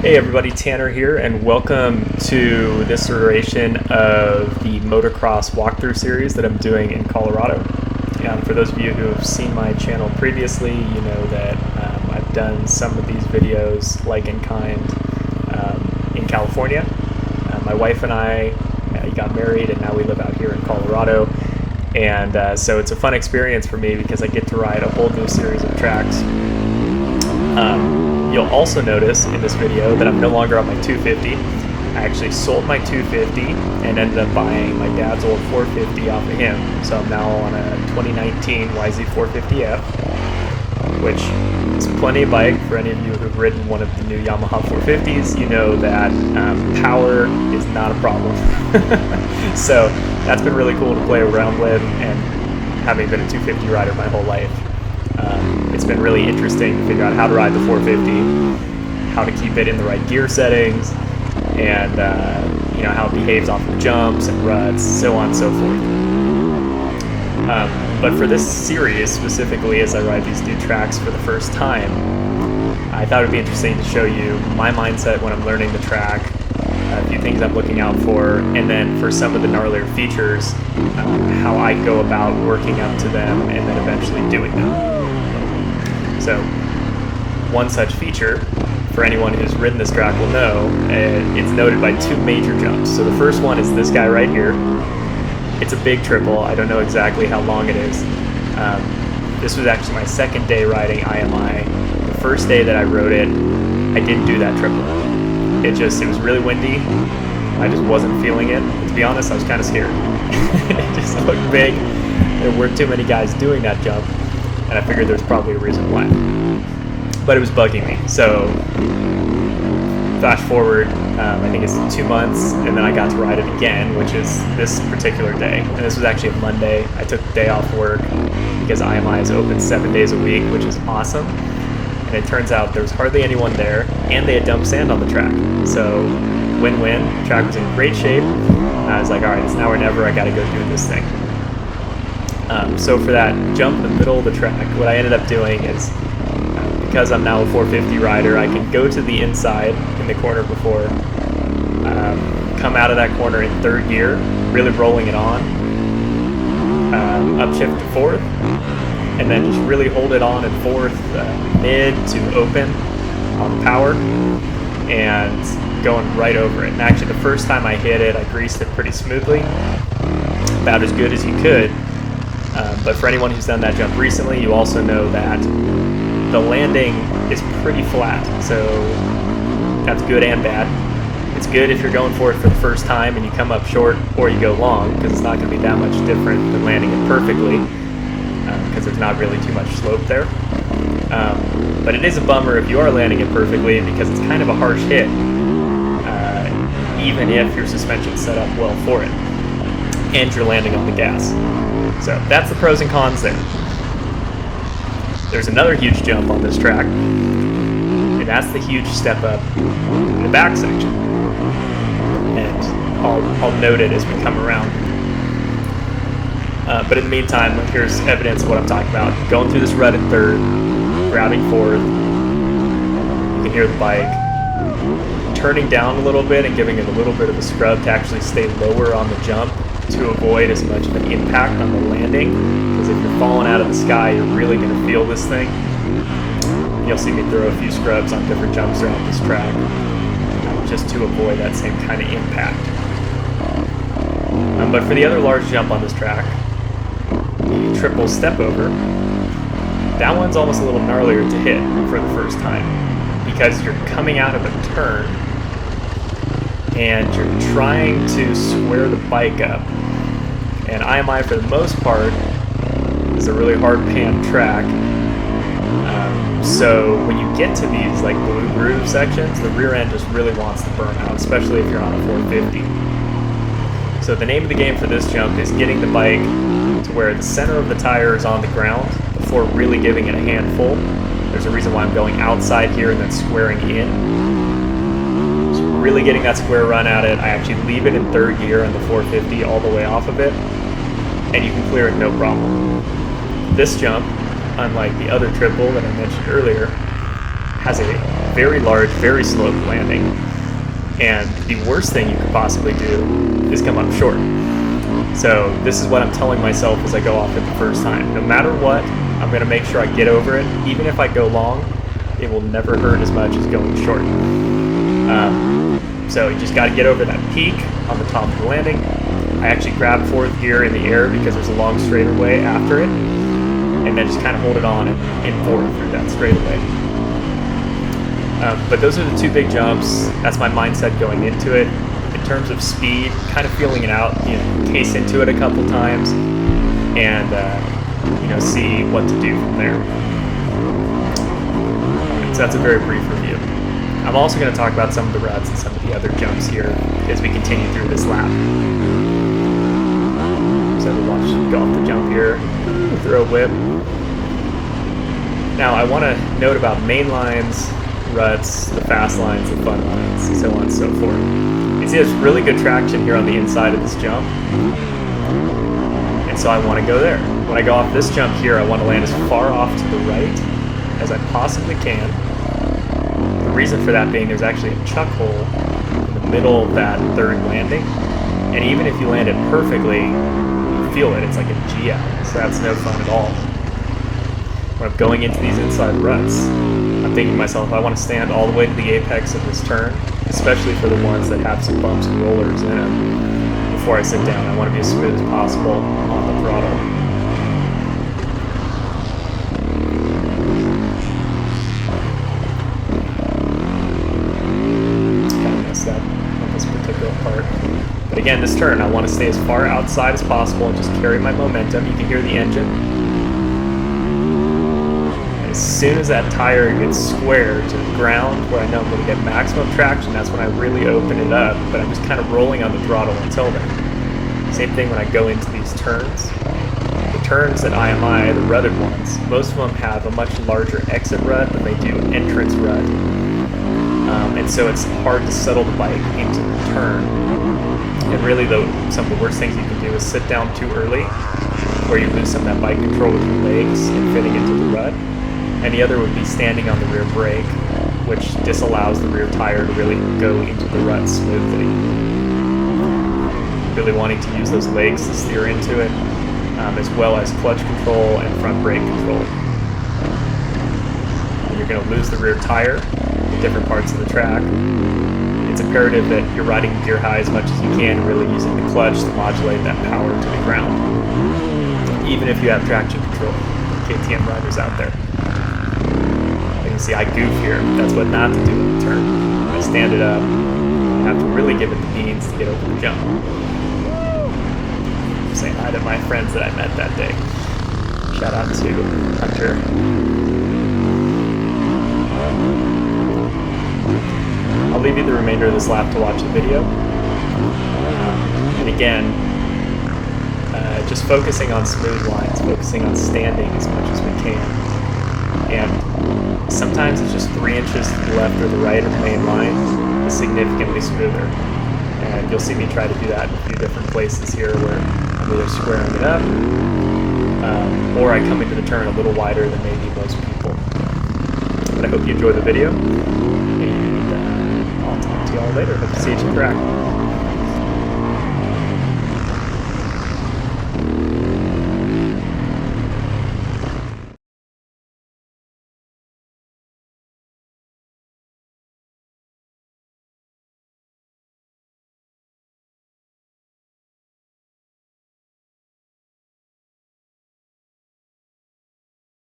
Hey everybody, Tanner here, and welcome to this iteration of the motocross walkthrough series that I'm doing in Colorado. For those of you who have seen my channel previously, you know that I've done some of these videos like in kind in California. My wife and I got married and now we live out here in Colorado, and so it's a fun experience for me because I get to ride a whole new series of tracks. You'll also notice in this video that I'm no longer on my 250. I actually sold my 250 and ended up buying my dad's old 450 off of him. So I'm now on a 2019 YZ450F, which is plenty of bike. For any of you who've ridden one of the new Yamaha 450s, you know that power is not a problem. So that's been really cool to play around with, and having been a 250 rider my whole life, it's been really interesting to figure out how to ride the 450, how to keep it in the right gear settings, and how it behaves off of jumps and ruts, so on and so forth. But for this series specifically, as I ride these new tracks for the first time, I thought it would be interesting to show you my mindset when I'm learning the track, a few things I'm looking out for, and then for some of the gnarlier features, how I go about working up to them and then eventually doing them. So one such feature, for anyone who's ridden this track will know, it's noted by two major jumps. So the first one is this guy right here. It's a big triple. I don't know exactly how long it is. This was actually my second day riding IMI. The first day that I rode it, I didn't do that triple. It was really windy. I just wasn't feeling it. And to be honest, I was kind of scared. It just looked big. There weren't too many guys doing that jump, and I figured there's probably a reason why. But it was bugging me. So flash forward, I think it's 2 months, and then I got to ride it again, which is this particular day. And this was actually a Monday. I took the day off work because IMI is open 7 days a week, which is awesome. And it turns out there was hardly anyone there, and they had dumped sand on the track. So win-win. The track was in great shape. I was like, all right, it's now or never. I got to go do this thing. So for that jump in the middle of the track, what I ended up doing is, because I'm now a 450 rider, I can go to the inside in the corner before, come out of that corner in third gear, really rolling it on, upshift to fourth, and then just really hold it on in fourth, mid to open on the power, and going right over it. And actually the first time I hit it, I greased it pretty smoothly, about as good as you could. But for anyone who's done that jump recently, you also know that the landing is pretty flat, so that's good and bad. It's good if you're going for it for the first time and you come up short or you go long, because it's not going to be that much different than landing it perfectly, because there's not really too much slope there. But it is a bummer if you are landing it perfectly, because it's kind of a harsh hit, even if your suspension's set up well for it and you're landing on the gas. So that's the pros and cons there. There's another huge jump on this track, and that's the huge step up in the back section. And I'll note it as we come around. But in the meantime, here's evidence of what I'm talking about. Going through this rut in third, grabbing forward, you can hear the bike turning down a little bit and giving it a little bit of a scrub to actually stay lower on the jump, to avoid as much of an impact on the landing, because if you're falling out of the sky, you're really going to feel this thing. You'll see me throw a few scrubs on different jumps around this track, just to avoid that same kind of impact. But for the other large jump on this track, the triple step over, that one's almost a little gnarlier to hit for the first time, because you're coming out of a turn and you're trying to square the bike up. And IMI, for the most part, is a really hard pan track. So when you get to these like blue groove sections, the rear end just really wants to burn out, especially if you're on a 450. So the name of the game for this jump is getting the bike to where the center of the tire is on the ground before really giving it a handful. There's a reason why I'm going outside here and then squaring in. Really getting that square run at it. I actually leave it in third gear on the 450 all the way off of it, and you can clear it no problem. This jump, unlike the other triple that I mentioned earlier, has a very large, very sloped landing. And the worst thing you could possibly do is come up short. So this is what I'm telling myself as I go off it the first time. No matter what, I'm going to make sure I get over it. Even if I go long, it will never hurt as much as going short. So you just got to get over that peak on the top of the landing. I actually grab fourth gear in the air because there's a long straightaway after it, and then just kind of hold it on and forward through that straightaway. But those are the two big jumps. That's my mindset going into it. In terms of speed, kind of feeling it out, case into it a couple times, and see what to do from there. So that's a very brief review. I'm also going to talk about some of the ruts and some of the other jumps here as we continue through this lap. So we'll watch go off the jump here, throw a whip. Now I want to note about main lines, ruts, the fast lines, the fun lines, and so on and so forth. You see there's really good traction here on the inside of this jump, and so I want to go there. When I go off this jump here, I want to land as far off to the right as I possibly can. The reason for that being there's actually a chuck hole in the middle of that third landing, and even if you land it perfectly, you feel it. It's like a G-out, so that's no fun at all. When I'm going into these inside ruts, I'm thinking to myself, I want to stand all the way to the apex of this turn, especially for the ones that have some bumps and rollers in them. Before I sit down, I want to be as smooth as possible on the throttle. Kind of messed up on this particular part. But again, this turn, I want to stay as far outside as possible and just carry my momentum. You can hear the engine. As soon as that tire gets square to the ground where I know I'm going to get maximum traction, that's when I really open it up, but I'm just kind of rolling on the throttle until then. Same thing when I go into these turns. The turns at IMI, the rutted ones, most of them have a much larger exit rut than they do entrance rut. And so it's hard to settle the bike into the turn. And really, though, some of the worst things you can do is sit down too early, where you lose some of that bike control with your legs and fitting into the rut. And the other would be standing on the rear brake, which disallows the rear tire to really go into the rut smoothly. Really wanting to use those legs to steer into it, as well as clutch control and front brake control. And you're going to lose the rear tire at different parts of the track. It's imperative that you're riding gear high as much as you can and really using the clutch to modulate that power to the ground, even if you have traction control. KTM riders out there. You can see I goof here. That's what not to do in the turn. I stand it up. I have to really give it the beans to get over the jump. I'm saying hi to my friends that I met that day. Shout out to Hunter. I'll leave you the remainder of this lap to watch the video. And again, just focusing on smooth lines, focusing on standing as much as we can. And sometimes it's just 3 inches to the left or the right of the main line is significantly smoother. And you'll see me try to do that in a few different places here where I'm either squaring it up, or I come into the turn a little wider than maybe most people. But I hope you enjoy the video, and I'll talk to y'all later. Hope to see you at the track.